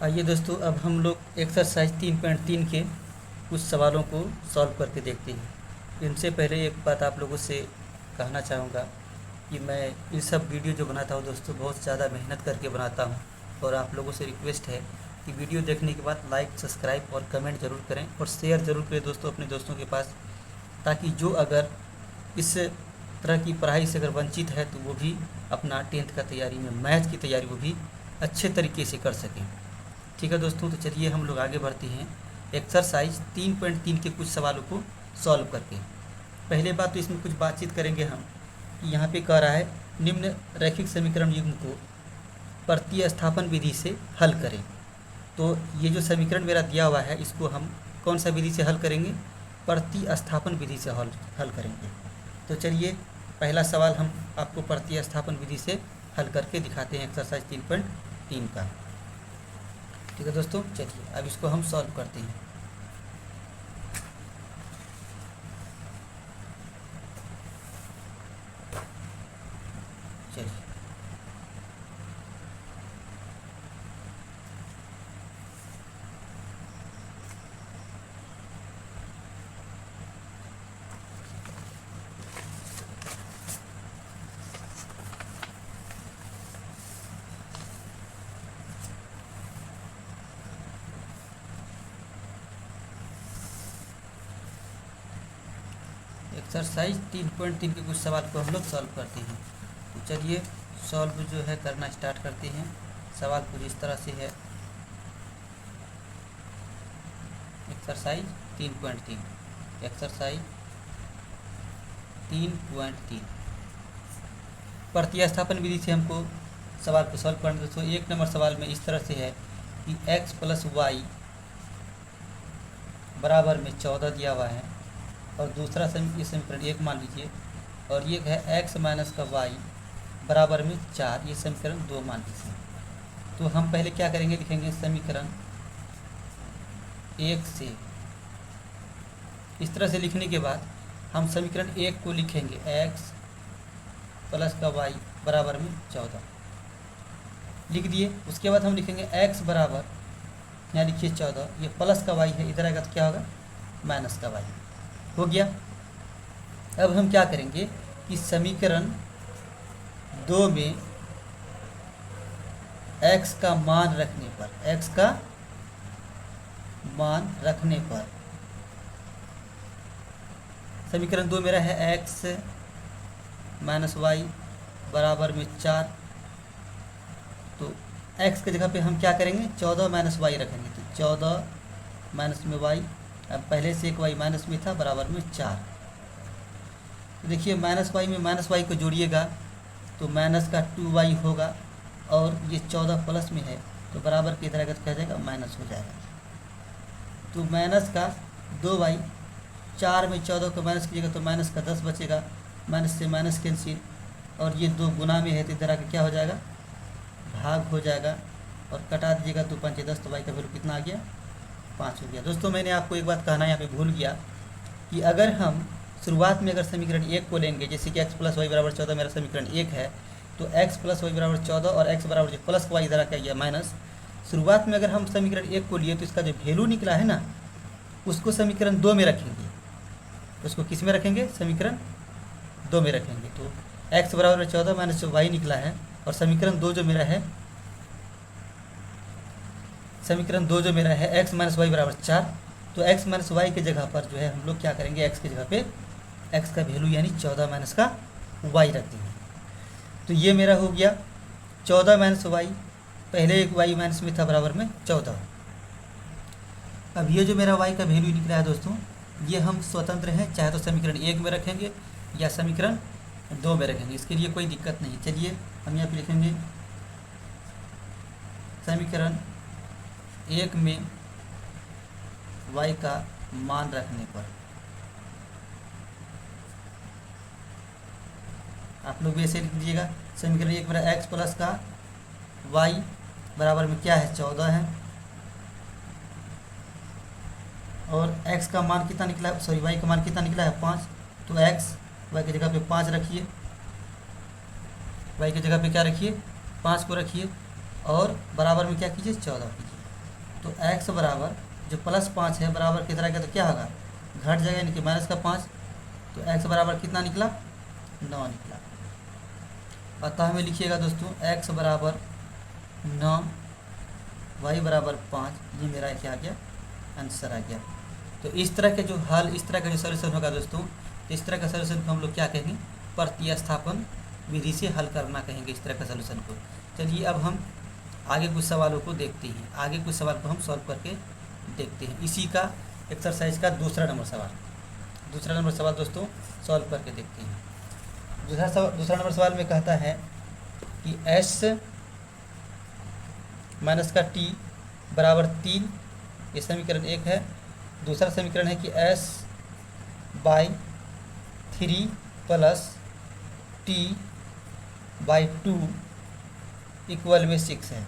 आइए दोस्तों, अब हम लोग एक्सरसाइज 3.3 के कुछ सवालों को सॉल्व करके देखते हैं। इनसे पहले एक बात आप लोगों से कहना चाहूँगा कि मैं ये सब वीडियो जो बनाता हूँ दोस्तों, बहुत ज़्यादा मेहनत करके बनाता हूँ। और आप लोगों से रिक्वेस्ट है कि वीडियो देखने के बाद लाइक, सब्सक्राइब और कमेंट ज़रूर करें और शेयर ज़रूर करें दोस्तों अपने दोस्तों के पास, ताकि जो अगर इस तरह की पढ़ाई से अगर वंचित है तो वो भी अपना 10th का तैयारी में, मैथ की तैयारी वो भी अच्छे तरीके से कर सकें। ठीक है दोस्तों, तो चलिए हम लोग आगे बढ़ते हैं एक्सरसाइज 3.3 के कुछ सवालों को सॉल्व करके। पहले बात तो इसमें कुछ बातचीत करेंगे हम कि यहाँ पे कह रहा है निम्न रैखिक समीकरण युग्म को प्रतिस्थापन विधि से हल करें। तो ये जो समीकरण मेरा दिया हुआ है इसको हम कौन सा विधि से हल करेंगे? प्रतिस्थापन विधि से हल करेंगे। तो चलिए पहला सवाल हम आपको प्रतिस्थापन विधि से हल करके दिखाते हैं एक्सरसाइज 3.3 का। ठीक है दोस्तों, चलिए अब इसको हम सॉल्व करते हैं। चलिए एक्सरसाइज 3.3 के कुछ सवाल को हम लोग सॉल्व करते हैं। तो चलिए सॉल्व जो है करना स्टार्ट करते हैं। सवाल कुछ इस तरह से है। एक्सरसाइज 3.3 एक्सरसाइज 3.3 प्रतिस्थापन विधि से हमको सवाल को सॉल्व करना। दोस्तों एक नंबर सवाल में इस तरह से है कि x प्लस वाई बराबर में 14 दिया हुआ है और दूसरा समीकरण एक मान लीजिए, और ये है x माइनस का वाई बराबर में 4, ये समीकरण 2 मान लीजिए। तो हम पहले क्या करेंगे, लिखेंगे समीकरण 1 से। इस तरह से लिखने के बाद हम समीकरण 1 को लिखेंगे x प्लस का वाई बराबर में 14 लिख दिए। उसके बाद हम लिखेंगे x बराबर, यहाँ लिखिए 14, ये प्लस का वाई है, इधर आएगा तो क्या होगा माइनस का वाई। हो गया। अब हम क्या करेंगे कि समीकरण 2 में x का मान रखने पर, x का मान रखने पर समीकरण 2 मेरा है x माइनस वाई बराबर में 4। तो x की जगह पे हम क्या करेंगे 14 माइनस वाई रखेंगे। तो 14 माइनस में वाई, अब पहले से एक वाई माइनस में था, बराबर में 4। तो देखिए माइनस वाई में माइनस वाई को जोड़िएगा तो माइनस का 2y होगा, और ये 14 प्लस में है तो बराबर की तरह क्या जाएगा माइनस हो जाएगा। तो माइनस का 2y, 4 में 14 को माइनस कीजिएगा तो माइनस का 10 बचेगा, माइनस से माइनस कैंसिल, और ये 2 गुना में है तो इधर आके क्या हो जाएगा भाग हो जाएगा, और कटा दीजिएगा तो 5 10, तो y का वैल्यू कितना आ गया 5 हो गया। दोस्तों मैंने आपको एक बात कहना यहाँ पे भूल गया कि अगर हम शुरुआत में अगर समीकरण 1 को लेंगे, जैसे कि x प्लस वाई बराबर 14 मेरा समीकरण 1 है, तो x प्लस वाई बराबर 14 और x बराबर प्लस वाई इधर क्या गया माइनस। शुरुआत में अगर हम समीकरण 1 को लिए तो इसका जो वैल्यू निकला है ना, उसको समीकरण 2 में रखेंगे। उसको किस में रखेंगे, समीकरण 2 में रखेंगे। तो x बराबर 14 माइनस जो वाई निकला है, और समीकरण 2 जो मेरा है, समीकरण 2 जो मेरा है x माइनस वाई बराबर 4। तो x माइनस वाई की जगह पर जो है हम लोग क्या करेंगे, x की जगह पे x का वैल्यू यानी 14 माइनस का y रख देंगे। तो ये मेरा हो गया 14 माइनस वाई, पहले एक y माइनस में था बराबर में 14। अब ये जो मेरा y का वैल्यू निकला है दोस्तों, ये हम स्वतंत्र हैं, चाहे तो समीकरण 1 में रखेंगे या समीकरण 2 में रखेंगे, इसके लिए कोई दिक्कत नहीं। चलिए हम यहाँ पे लिखेंगे समीकरण 1 में y का मान रखने पर, आप लोग भी ऐसे लिख लीजिएगा, समीकरण 1 मेरा x प्लस का y बराबर में क्या है 14 है, और x का मान कितना निकला है, सॉरी y का मान कितना निकला है 5। तो x y की जगह पे 5 रखिए, y की जगह पे क्या रखिए 5 को रखिए, और बराबर में क्या कीजिए 14 कीजिए। तो x बराबर जो +5 है बराबर कितना गया तो क्या होगा, घट जाएगा, यानी कि -5। तो x बराबर कितना निकला, 9 निकला। अतः हमें लिखिएगा दोस्तों x बराबर 9, y बराबर 5, ये मेरा क्या आ गया, आंसर आ गया। तो इस तरह के जो हल, इस तरह का जो सॉल्यूशन होगा दोस्तों, तो इस तरह का सॉल्यूशन को हम लोग क्या कहेंगे, प्रतिस्थापन विधि से हल करना कहेंगे इस तरह का सॉल्यूशन को। चलिए अब हम आगे कुछ सवालों को देखते हैं, आगे कुछ सवाल को हम सॉल्व करके देखते हैं। इसी का एक्सरसाइज का दूसरा नंबर सवाल दोस्तों सॉल्व करके देखते हैं। दूसरा नंबर सवाल में कहता है कि s माइनस का t बराबर 3, ये समीकरण 1 है। दूसरा समीकरण है कि s by 3 plus t by 2 equal में 6 है।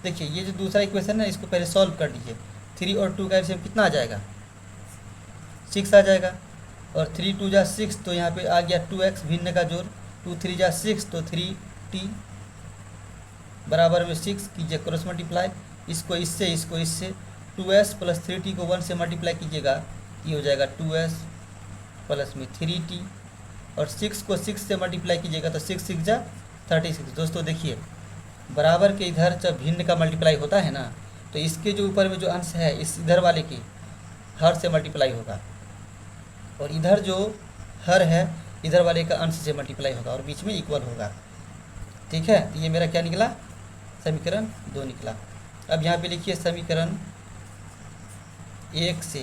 देखिए ये जो दूसरा इक्वेशन है इसको पहले सॉल्व कर लीजिए। 3 और 2 का एलसीएम कितना आ जाएगा, 6 आ जाएगा, और 3 2 जा 6, तो यहाँ पे आ गया 2x भिन्न का जोड़, 2 3 जा 6, तो 3t बराबर में 6 कीजिए क्रॉस मल्टीप्लाई, इसको इससे 2s प्लस 3t को 1 से मल्टीप्लाई कीजिएगा, ये हो जाएगा 2s प्लस में 3t, और 6 को 6 से मल्टीप्लाई कीजिएगा तो 6 6 जा 36। दोस्तों देखिए बराबर के इधर जब भिन्न का मल्टीप्लाई होता है ना, तो इसके जो ऊपर में जो अंश है इस इधर वाले के हर से मल्टीप्लाई होगा, और इधर जो हर है इधर वाले का अंश से मल्टीप्लाई होगा, और बीच में इक्वल होगा। ठीक है, तो ये मेरा क्या निकला, समीकरण 2 निकला। अब यहाँ पे लिखिए समीकरण 1 से,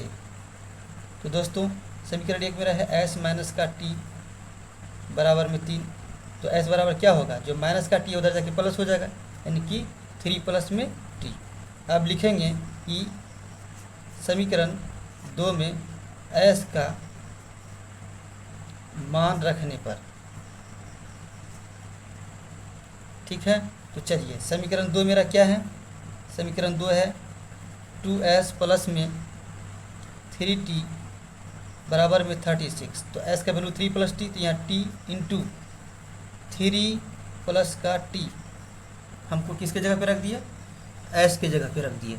तो दोस्तों समीकरण 1 मेरा है s माइनस का t बराबर में 3, तो s बराबर क्या होगा, जो माइनस का t उधर जाके प्लस हो जाएगा, यानी कि 3 प्लस में t। अब लिखेंगे कि समीकरण 2 में s का मान रखने पर, ठीक है। तो चलिए समीकरण 2 मेरा क्या है, समीकरण 2 है 2s प्लस में 3t बराबर में 36, तो s का वैल्यू 3 प्लस t, तो यहाँ t इंटू 3 प्लस का t हमको किसके जगह पे रख दिया, s के जगह पे रख दिए,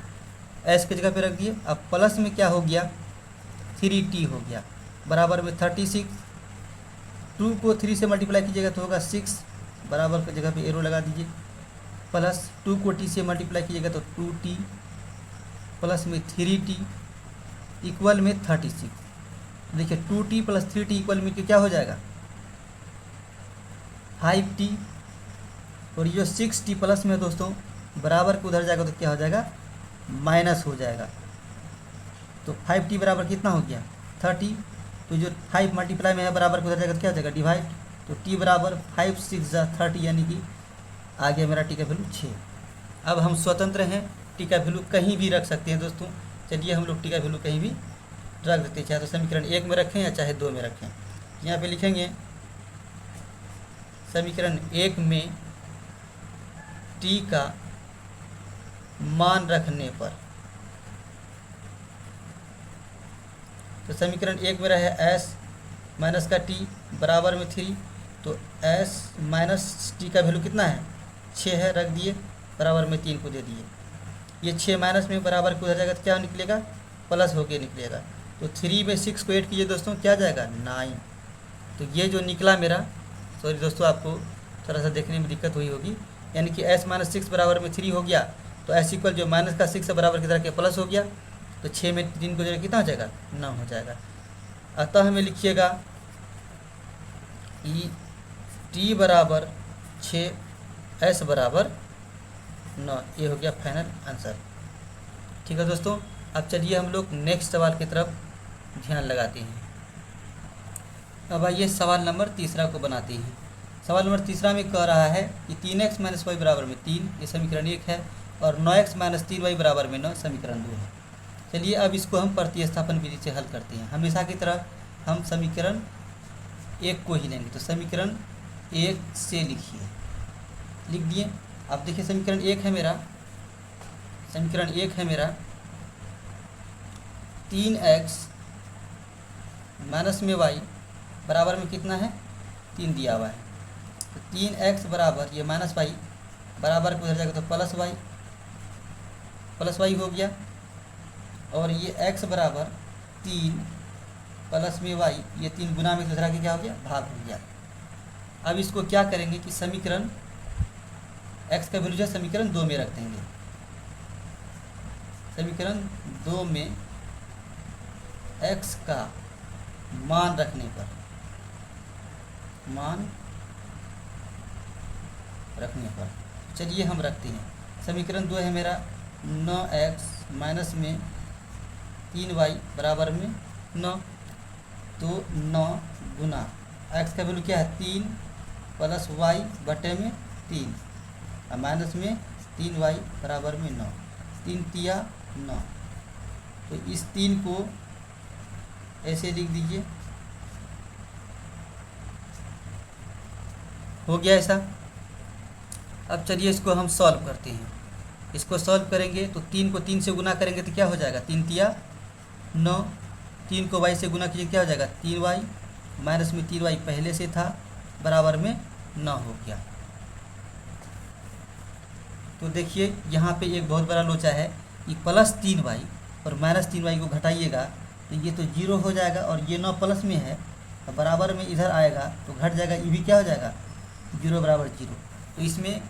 s के जगह पे रख दिए। अब प्लस में क्या हो गया, 3t हो गया बराबर में 36, 2 को 3 से मल्टीप्लाई कीजिएगा तो होगा 6, बराबर की जगह पे एरो लगा दीजिए, प्लस 2 को t से मल्टीप्लाई कीजिएगा तो 2t प्लस में 3t इक्वल में 36। देखिए 2t प्लस 3t इक्वल में क्या हो जाएगा, 5t, और ये जो 6t प्लस में दोस्तों बराबर को उधर जाएगा तो क्या हो जाएगा, माइनस हो जाएगा। तो 5t बराबर कितना हो गया, 30, तो जो 5 मल्टीप्लाई में है बराबर को उधर जाएगा तो क्या हो जाएगा, डिवाइड, तो t बराबर 5 6 जा 30, यानी कि आ गया मेरा t का वैल्यू 6। अब हम स्वतंत्र हैं, t का वैल्यू कहीं भी रख सकते हैं दोस्तों। चलिए हम लोग t का वैल्यू कहीं भी रख देते हैं, चाहे तो समीकरण 1 में रखें या चाहे 2 में रखें। यहाँ पे लिखेंगे समीकरण 1 में t का मान रखने पर, तो समीकरण 1 मेरा है s माइनस का t बराबर में 3, तो s माइनस t का वैल्यू कितना है, 6 है, रख दिए, बराबर में 3 को दे दिए, ये 6 माइनस में बराबर को हो जाएगा तो क्या निकलेगा, प्लस होके निकलेगा। तो 3 में 6 को ऐड कीजिए दोस्तों, क्या जाएगा 9। तो ये जो निकला मेरा, सॉरी दोस्तों आपको थोड़ा सा देखने में दिक्कत हुई होगी, यानी कि s माइनस 6 बराबर में 3 हो गया, तो s इक्वल जो माइनस का 6 बराबर की तरह के प्लस हो गया, तो 6 में 3 को जो कितना हो जाएगा, 9 हो जाएगा। अतः हमें लिखिएगा कि t बराबर 6, s बराबर 9, ये हो गया फाइनल आंसर। ठीक है दोस्तों, अब चलिए हम लोग नेक्स्ट सवाल की तरफ ध्यान लगाते हैं। अब आइए सवाल नंबर 3 को बनाते हैं। सवाल नंबर 3 में कह रहा है कि 3x माइनस वाई बराबर में 3, ये समीकरण 1 है, और 9x माइनस 3y बराबर में 9 समीकरण 2 है। चलिए अब इसको हम प्रतिस्थापन विधि से हल करते हैं। हमेशा की तरह हम समीकरण 1 को ही लेंगे, तो समीकरण 1 से लिखिए, लिख दिए। अब देखिए समीकरण 1 है मेरा, समीकरण 1 है मेरा 3x माइनस में y बराबर में कितना है, 3 दिया हुआ है, तो 3x बराबर ये माइनस वाई बराबर को उधर जाएगा तो प्लस वाई, प्लस वाई हो गया, और ये x बराबर 3 प्लस में y, ये 3 गुना में दूसरा के क्या हो गया, भाग हो गया। अब इसको क्या करेंगे कि समीकरण x का वैल्यू जो समीकरण 2 में रख देंगे। समीकरण 2 में x का मान रखने पर, चलिए हम रखते हैं। समीकरण 2 है मेरा 9x माइनस में 3y बराबर में 9, तो 9 गुना x का वैल्यू क्या है 3 प्लस y बटे में 3 और माइनस में 3y बराबर में 9, 3 तिया 9। तो इस 3 को ऐसे लिख दीजिए, हो गया ऐसा। अब चलिए इसको हम सॉल्व करते हैं। इसको सॉल्व करेंगे तो 3 को 3 से गुना करेंगे तो क्या हो जाएगा, 3 तिया 9, 3 को y से गुना कीजिए क्या हो जाएगा 3y, माइनस में 3y पहले से था बराबर में 9 हो गया। तो देखिए यहाँ पे एक बहुत बड़ा लोचा है कि प्लस 3y और माइनस 3y को घटाइएगा तो ये तो 0 हो जाएगा, और ये 9 प्लस में है तो बराबर में इधर आएगा तो घट जाएगा, ये भी क्या हो जाएगा 0 बराबर 0। तो इसमें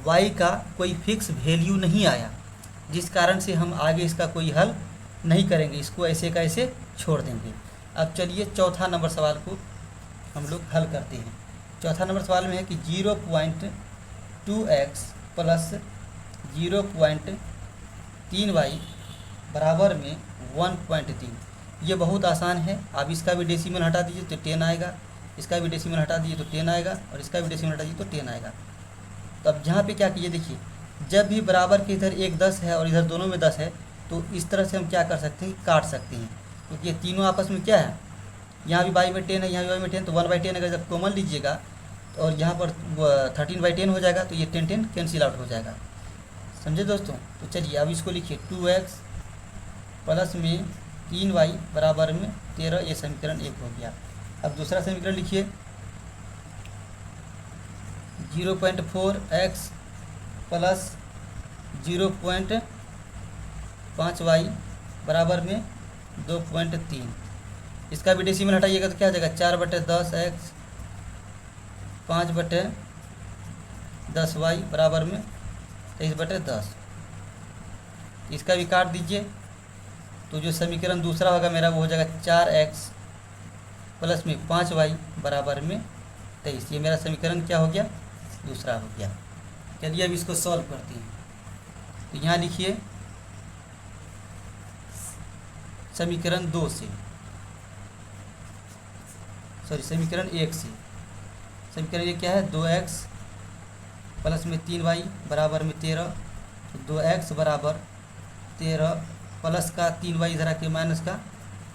y का कोई फिक्स वैल्यू नहीं आया, जिस कारण से हम आगे इसका कोई हल नहीं करेंगे, इसको ऐसे का ऐसे छोड़ देंगे। अब चलिए चौथा नंबर सवाल को हम लोग हल करते हैं। चौथा नंबर सवाल में है कि 0.2x प्लस 0.3y बराबर में 1.3। ये बहुत आसान है, आप इसका भी डेसिमल हटा दीजिए तो 10 आएगा, इसका भी डेसिमल हटा दीजिए तो 10 आएगा, और इसका भी डेसिमल हटा दीजिए तो 10 आएगा। तो अब यहाँ पे क्या कीजिए, देखिए जब भी बराबर के इधर एक 10 है और इधर दोनों में 10 है तो इस तरह से हम क्या कर सकते हैं, काट सकते हैं, क्योंकि ये तीनों आपस में क्या है, यहाँ भी y में 10 है, यहाँ भी y में 10, तो 1/10 अगर जब कॉमन लीजिएगा और यहाँ पर 13/10 हो जाएगा तो ये 10 कैंसिल आउट हो जाएगा। समझे दोस्तों। तो चलिए अब इसको लिखिए 2x प्लस में 3y बराबर में 13, ये समीकरण 1 हो गया। अब दूसरा समीकरण लिखिए 0.4x प्लस 0.5y बराबर में 2.3। इसका भी डेसिमल हटाइएगा तो क्या हो जाएगा 4/10x 5/10y बराबर में 23/10। इसका भी काट दीजिए तो जो समीकरण दूसरा होगा मेरा वो हो जाएगा 4x प्लस में 5y बराबर में 23। ये मेरा समीकरण क्या हो गया, दूसरा हो गया। चलिए अब इसको सॉल्व करते हैं। तो यहाँ लिखिए समीकरण 2 से, समीकरण 1 से। समीकरण ये क्या है 2x प्लस में 3y बराबर में 13, तो 2x बराबर 13 प्लस का 3y इधर आके माइनस का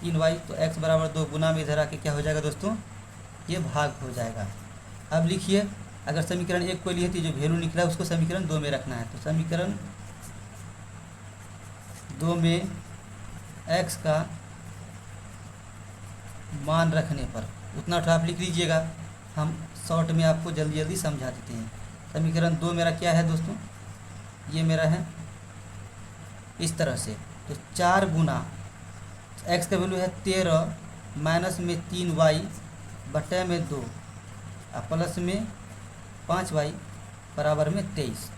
3y, तो x बराबर 2 गुना में इधर आके क्या हो जाएगा दोस्तों, ये भाग हो जाएगा। अब लिखिए अगर समीकरण 1 को लिए तो जो वैल्यू निकला है उसको समीकरण 2 में रखना है। तो समीकरण 2 में x का मान रखने पर उतना उठा आप लिख लीजिएगा, हम शॉर्ट में आपको जल्दी जल्दी समझा देते हैं। समीकरण 2 मेरा क्या है दोस्तों, ये मेरा है इस तरह से। तो 4 गुना x का वैल्यू है 13 माइनस में 3y बटे में 2 और प्लस में 5y बराबर में 23।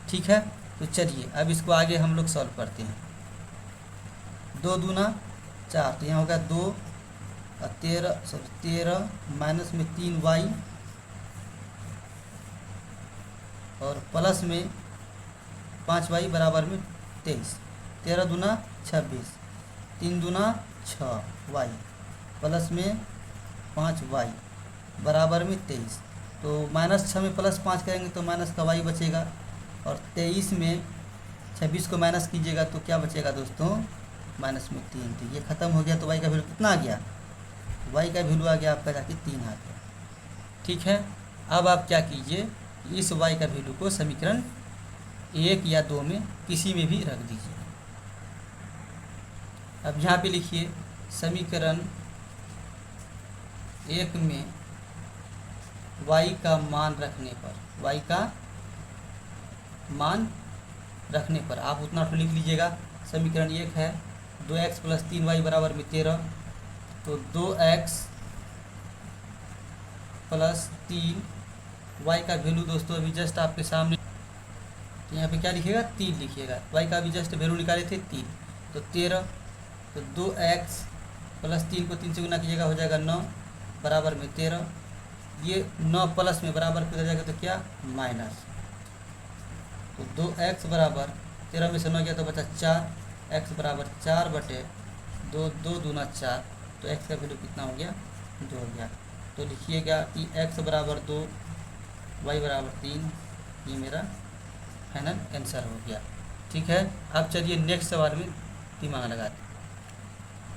ठीक है। तो चलिए अब इसको आगे हम लोग सॉल्व करते हैं। 2 दूना 4, तो यहाँ होगा 2 और 13 माइनस में 3y और प्लस में 5y बराबर में 23। 13 दूना 26, 3 दूना 6y प्लस में 5y बराबर में 23। तो -6 में +5 करेंगे तो माइनस का y बचेगा, और 23 में 26 को माइनस कीजिएगा तो क्या बचेगा दोस्तों, -3। तो ये ख़त्म हो गया। तो y का वैल्यू कितना आ गया, y का वैल्यू आ गया आपका जाके 3 आ गया। ठीक है। अब आप क्या कीजिए, इस y का वैल्यू को समीकरण 1 या 2 में किसी में भी रख दीजिए। अब यहाँ पे लिखिए समीकरण 1 में y का मान रखने पर, y का मान रखने पर आप उतना तो लिख लीजिएगा। समीकरण 1 है 2x प्लस 3y बराबर में 13, तो 2x प्लस 3y का वैल्यू दोस्तों अभी जस्ट आपके सामने, तो यहाँ पे क्या लिखिएगा 3 लिखिएगा। y का अभी जस्ट वैल्यू निकाले थे 3, तो 13, तो 2x प्लस 3 को 3 से गुना कीजिएगा हो जाएगा 9 बराबर में 13। ये 9 प्लस में बराबर किया जाएगा तो क्या माइनस, तो 2x बराबर 13 में से 9 गया तो बचा 4, x बराबर 4 बटे 2, 2 दूना 4, तो x का वैल्यू कितना हो गया 2 हो गया। तो लिखिएगा कि x बराबर 2, y बराबर 3, ये मेरा फाइनल आंसर हो गया। ठीक है, अब चलिए नेक्स्ट सवाल में दिमाग लगाते हैं।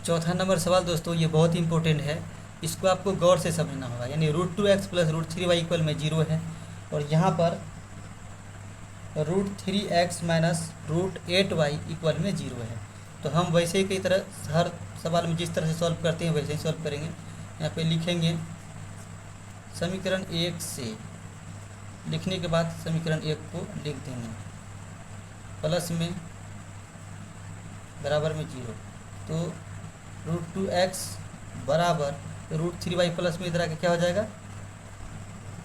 चौथा नंबर सवाल दोस्तों ये बहुत ही इंपॉर्टेंट है, इसको आपको गौर से समझना होगा। यानी √2x प्लस √3y इक्वल में 0 है, और यहाँ पर √3x माइनस √8y इक्वल में 0 है। तो हम वैसे ही कई तरह हर सवाल में जिस तरह से सॉल्व करते हैं वैसे ही सॉल्व करेंगे। यहाँ पे लिखेंगे समीकरण 1 से, लिखने के बाद समीकरण 1 को लिख देंगे प्लस में बराबर में 0, तो √2x बराबर √3y प्लस में इधर आके क्या हो जाएगा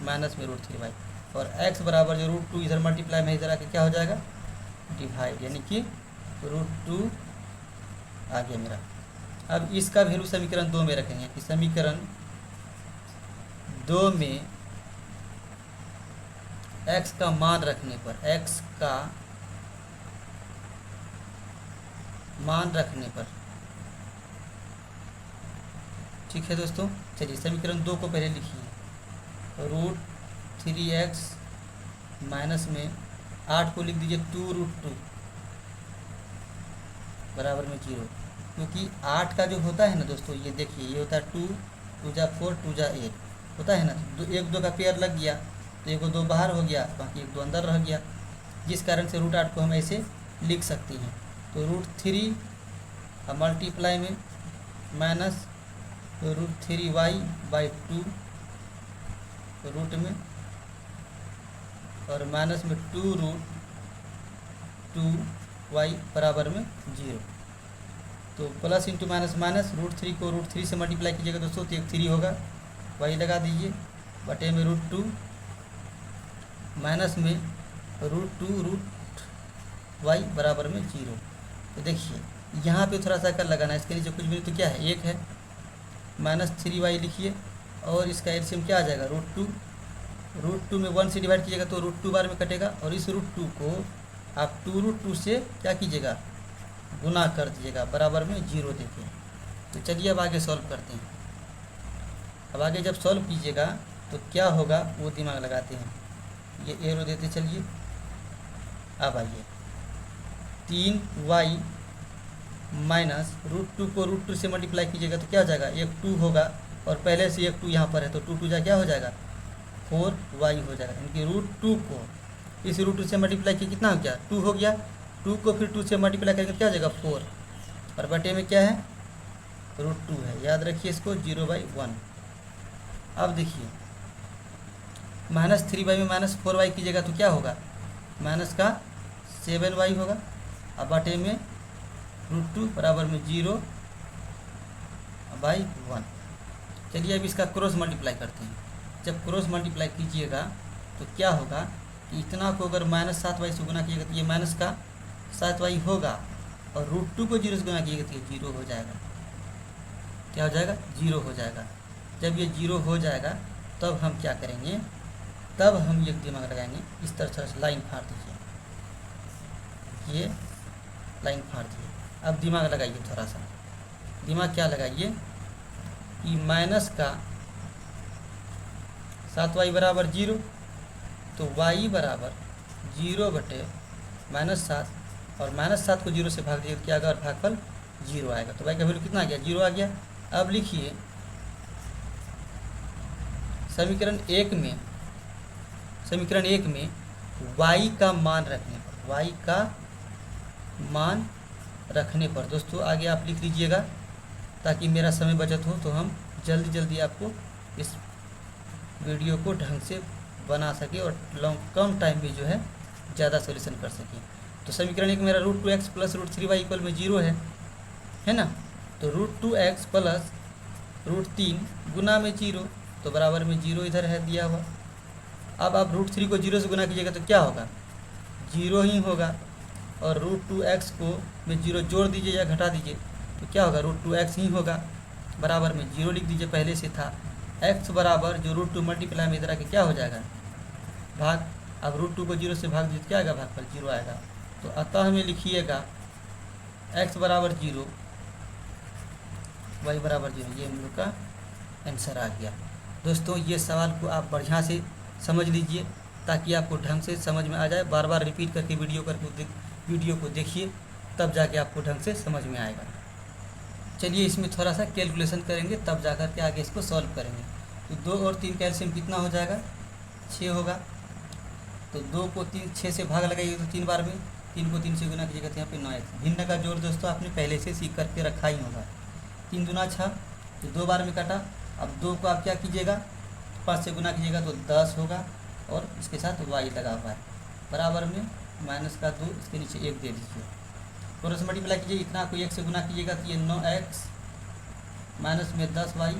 माइनस में √3y, और x बराबर जो √2 इधर मल्टीप्लाई में इधर आके क्या हो जाएगा डिवाइड, यानी कि √2 आ गया मेरा। अब इसका वैल्यू समीकरण 2 में रखेंगे कि समीकरण 2 में x का मान रखने पर, x का मान रखने पर, ठीक है दोस्तों। चलिए समीकरण 2 को पहले लिखिए, √3x माइनस में 8 को लिख दीजिए 2√2 बराबर में 0, क्योंकि 8 का जो होता है ना दोस्तों, ये देखिए ये होता है 2, 2 जा 4, 2 जा 8 होता है ना, तो 1 2 का पेयर लग गया तो 1 2 बाहर हो गया, बाकी 1 2 अंदर रह गया, जिस कारण से √8 को हम ऐसे लिख सकते हैं। तो √3 मल्टीप्लाई में माइनस √3y बाई 2 रूट में, और माइनस में 2√2y बराबर में 0। तो प्लस इंटू माइनस माइनस, √3 को √3 से मल्टीप्लाई कीजिएगा दोस्तों तो 1 3 होगा, y लगा दीजिए बटे में √2 माइनस में √2√y बराबर में 0। तो देखिए यहाँ पे थोड़ा सा कर लगाना है, इसके नीचे कुछ भी नहीं तो क्या है 1 है, माइनस 3y लिखिए, और इसका एलसीएम क्या आ जाएगा √2 में 1 से डिवाइड कीजिएगा तो √2 बार में कटेगा, और इस √2 को आप 2√2 से क्या कीजिएगा गुना कर दीजिएगा बराबर में 0 देखिए। तो चलिए अब आगे सॉल्व करते हैं। अब आगे जब सॉल्व कीजिएगा तो क्या होगा वो दिमाग लगाते हैं, ये एरो देते चलिए। अब आइए 3y माइनस √2 को √2 से मल्टीप्लाई कीजिएगा तो क्या हो जाएगा 1 2 होगा, और पहले से 1 2 यहाँ पर है तो 2 2 जा क्या हो जाएगा 4y हो जाएगा, यानी कि √2 को इस √2 से मल्टीप्लाई किया कितना हो गया 2 हो गया, 2 को फिर 2 से मल्टीप्लाई करके क्या हो जाएगा 4, और बटे में क्या है √2 है, याद रखिए इसको 0/1। अब देखिए माइनस 3y में माइनस 4y कीजिएगा तो क्या होगा माइनस का 7y होगा, अब बटे में √2 बराबर में 0/1। चलिए अब इसका क्रॉस मल्टीप्लाई करते हैं। जब क्रॉस मल्टीप्लाई कीजिएगा तो क्या होगा कि इतना को अगर -7y से गुना कीजिएगा तो ये माइनस का 7y होगा, और √2 को 0 से गुना कीजिएगा तो ये 0 हो जाएगा। क्या हो जाएगा 0 हो जाएगा। जब ये 0 हो जाएगा तब हम क्या करेंगे, तब हम ये दिमाग लगाएंगे, इस तरह से लाइन फाड़ दीजिए, ये लाइन फाड़ दीजिए। अब दिमाग लगाइए, थोड़ा सा दिमाग क्या लगाइए कि माइनस का 7y बराबर 0, तो y बराबर 0 बटे -7, और -7 को 0 से भाग दीजिए क्या आएगा, भागफल 0 आएगा, तो y का वैल्यू कितना आ गया 0 आ गया। अब लिखिए समीकरण 1 में y का मान रखने पर, y का मान रखने पर दोस्तों आगे आप लिख लीजिएगा ताकि मेरा समय बचत हो, तो हम जल्दी आपको इस वीडियो को ढंग से बना सके और कम टाइम में जो है ज़्यादा सॉल्यूशन कर सकें। तो समीकरण एक मेरा √2x प्लस √3y इक्वल में 0 है ना। तो √2x प्लस √3 गुना में 0 तो बराबर में 0 इधर है दिया हुआ। अब आप √3 को 0 से गुना कीजिएगा तो क्या होगा, 0 ही होगा। और √2x को में 0 जोड़ दीजिए या घटा दीजिए तो क्या होगा, √2x ही होगा। बराबर में 0 लिख दीजिए, पहले से था। x बराबर जो √2 मल्टीप्लाई में इधर आके क्या हो जाएगा, भाग। अब √2 को 0 से भाग दीजिए, क्या आएगा, भागफल 0 आएगा। तो अतः हमें लिखिएगा x बराबर 0, y बराबर 0। ये हम लोग का आंसर आ गया। दोस्तों ये सवाल को आप बढ़िया से समझ लीजिए ताकि आपको ढंग से समझ में आ जाए। बार बार रिपीट करके वीडियो को देखिए, तब जाके आपको ढंग से समझ में आएगा। चलिए इसमें थोड़ा सा कैलकुलेशन करेंगे, तब जाकर के आगे इसको सॉल्व करेंगे। तो 2 और 3 कैल्शियम कितना हो जाएगा, 6 होगा। तो 2 को 6 से भाग लगाइए तो 3 बार में, 3 को 3 से गुना कीजिएगा तो यहाँ पे 9x। भिन्न का जोड़ दोस्तों आपने पहले से सीख करके रखा ही होगा। 3 दूना 6, तो 2 बार में काटा। अब 2 को आप क्या कीजिएगा, 5 से गुना कीजिएगा तो 10 होगा और इसके साथ y लगा हुआ है। बराबर में माइनस का 2, इसके नीचे 1 दे दीजिए। क्रॉस मल्टीप्लाई कीजिए, इतना को 1 से गुना कीजिएगा तो ये 9x माइनस में 10y,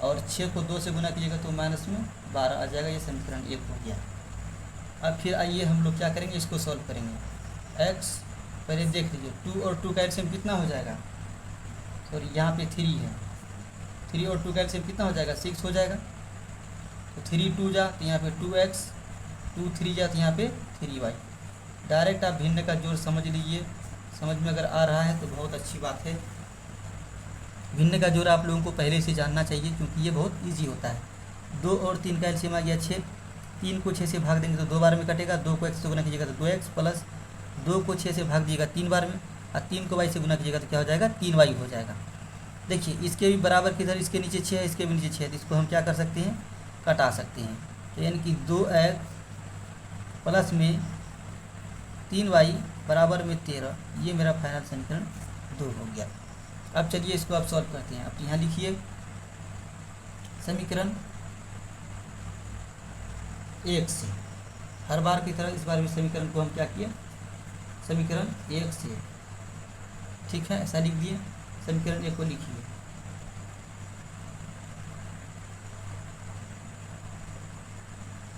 और 6 को 2 से गुना कीजिएगा तो माइनस में 12 आ जाएगा। ये समीकरण 1 हो गया। अब फिर आइए हम लोग क्या करेंगे, इसको सॉल्व करेंगे। x पहले देख लीजिए, 2 और 2 का एलसीएम कितना हो जाएगा, सॉरी यहाँ पे 3 है। 3 और 2 का एलसीएम कितना हो जाएगा, 6 हो जाएगा। तो 3 2 जा तो यहाँ पे 2x, 2 3 जा तो यहाँ पे 3y। डायरेक्ट आप भिन्न का जोड़ समझ लीजिए। समझ में अगर आ रहा है तो बहुत अच्छी बात है। भिन्न का जोड़ आप लोगों को पहले से जानना चाहिए क्योंकि ये बहुत इजी होता है। 2 और 3 का एलसीएम आ गया 6। 3 को 6 से भाग देंगे तो 2 बार में कटेगा। 2 को x से गुना कीजिएगा तो 2x, प्लस 2 को 6 से भाग दीजिएगा 3 बार में, और 3 को y से गुना कीजिएगा तो क्या हो जाएगा, 3y हो जाएगा। देखिए इसके भी बराबर किधर, इसके नीचे 6 है, इसके भी नीचे 6 है, तो इसको हम क्या कर सकते हैं, कटा सकते हैं। तो यानी कि 2x प्लस में 3y बराबर में 13, ये मेरा फाइनल समीकरण 2 हो गया। अब चलिए इसको आप सॉल्व करते हैं। अब यहाँ लिखिए समीकरण 1 से, हर बार की तरह इस बार भी समीकरण को हम क्या किए, समीकरण 1 से, ठीक है, ऐसा लिख दिए। समीकरण 1 को लिखिए,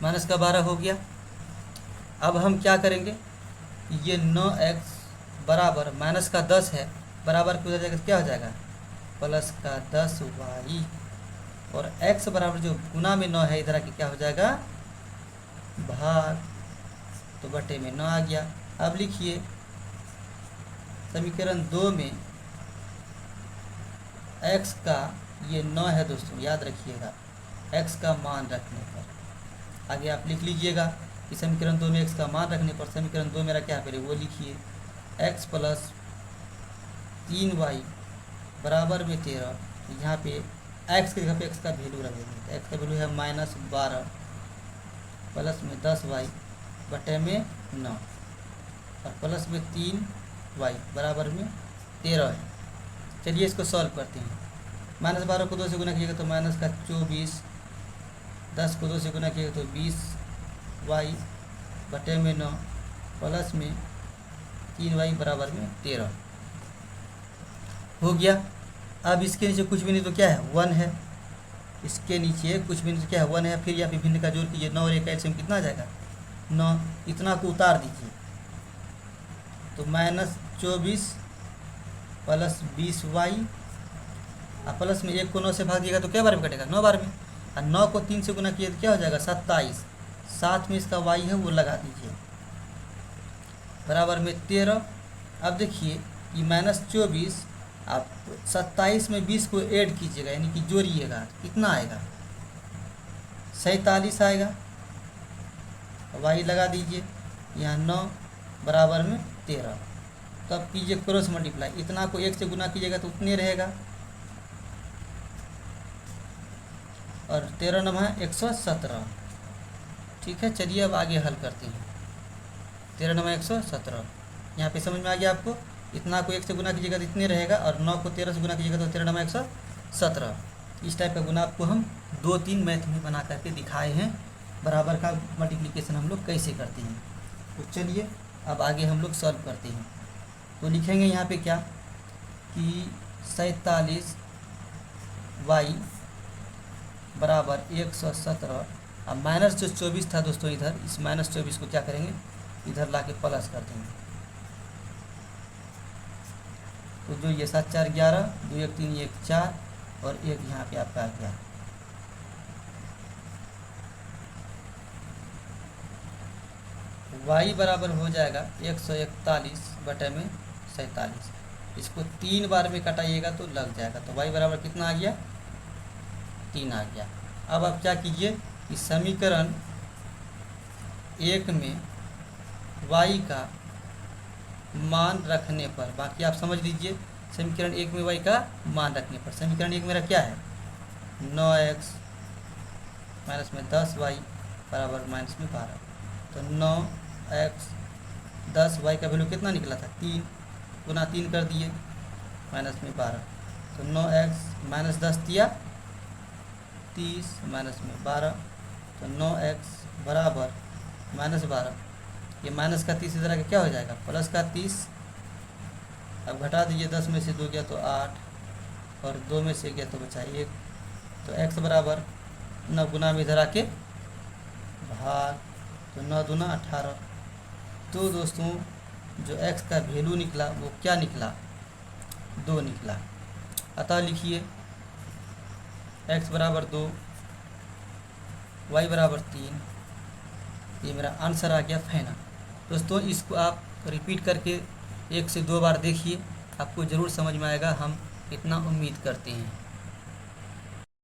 माइनस का 12 हो गया। अब हम क्या करेंगे, ये 9x बराबर माइनस का 10 है, बराबर की उधर जाएगा तो क्या हो जाएगा, प्लस का 10y, और x बराबर जो गुना में 9 है इधर आके क्या हो जाएगा, भाग, तो बटे में 9 आ गया। अब लिखिए समीकरण 2 में x का ये 9 है दोस्तों, याद रखिएगा x का मान रखने पर। आगे आप लिख लीजिएगा कि समीकरण 2 में x का मान रखने पर समीकरण 2 मेरा क्या करें, वो लिखिए x प्लस 3y बराबर में 13। यहाँ पे x की जगह पे x का वैल्यू रख देंगे। तो x का वैल्यू है -12 प्लस में 10y बटे में 9, और प्लस में 3y बराबर में 13 है। चलिए इसको सॉल्व करते हैं। -12 को 2 से गुना कीजिएगा तो माइनस का 24, 10 को 2 से गुना कीजिएगा तो 20y बटे में 9, प्लस में 3y बराबर में 13 हो गया। अब इसके नीचे कुछ भी नहीं तो क्या है, 1 है। इसके नीचे कुछ भी नहीं तो क्या है, 1 है। फिर यहाँ पे भिन्न का जोड़ कीजिए, 9 और 1 का एलसीएम कितना आ जाएगा, 9। इतना को उतार दीजिए तो -24 प्लस 20y, और प्लस में 1 को 9 से भाग दिएगा तो क्या बार में कटेगा, 9 बार में, और 9 को 3 से गुना किए तो क्या हो जाएगा, 27। साथ में इसका y है वो लगा दीजिए, बराबर में 13। अब देखिए कि -24, आप 27 में 20 को ऐड कीजिएगा यानी कि जोड़िएगा, कितना आएगा, 47 आएगा। y लगा दीजिए, यहाँ 9 बराबर में 13। तब कीजिए क्रॉस मल्टीप्लाई, इतना को 1 से गुना कीजिएगा तो उतने रहेगा, और 13 9 है 117। ठीक है, चलिए अब आगे हल करते हैं। 13 9 117, यहाँ पे समझ में आ गया आपको। इतना को 1 से गुना कीजिएगा तो इतने रहेगा, और 9 को 13 से गुना कीजिएगा तो 13 9 117। इस टाइप का गुना आपको हम 2-3 मैथ में बना करके दिखाए हैं। बराबर का मल्टीप्लिकेशन हम लोग कैसे करते हैं। तो चलिए अब आगे हम लोग सॉल्व करते हैं। तो लिखेंगे यहाँ पे क्या कि 47 वाई बराबर 117। अब माइनस जो 24 था दोस्तों इधर, इस माइनस 24 को क्या करेंगे, इधर ला के प्लस कर देंगे। तो जो ये 7 4 11, 2 1 3 1 4 और एक यहाँ पे आपका आ गया। y बराबर हो जाएगा 141 बटे में 47। इसको 3 बार में कटाइएगा तो लग जाएगा। तो y बराबर कितना आ गया, 3 आ गया। अब आप क्या कीजिए कि समीकरण 1 में y का मान रखने पर, बाकी आप समझ लीजिए, समीकरण 1 में y का मान रखने पर, समीकरण 1 मेरा क्या है, 9x माइनस में 10y बराबर माइनस में 12। तो 9x 10y का वैल्यू कितना निकला था, 3 गुना 3 कर दिए माइनस में 12। तो 9x माइनस 10 दिया 30 माइनस में 12। तो 9x बराबर माइनस 12, ये माइनस का 30 इधर आके क्या हो जाएगा, प्लस का 30। अब घटा दीजिए, 10 में से 2 गया तो 8 और 2 में से गया तो बचा 1। तो x बराबर 9 गुना में इधर आके भाग, तो 9 दूना 18। तो दोस्तों जो x का वैल्यू निकला वो क्या निकला, 2 निकला। अतः लिखिए x बराबर 2, y बराबर 3, ये मेरा आंसर आ गया फाइनल। दोस्तों इसको आप रिपीट करके 1 से 2 बार देखिए, आपको ज़रूर समझ में आएगा, हम इतना उम्मीद करते हैं।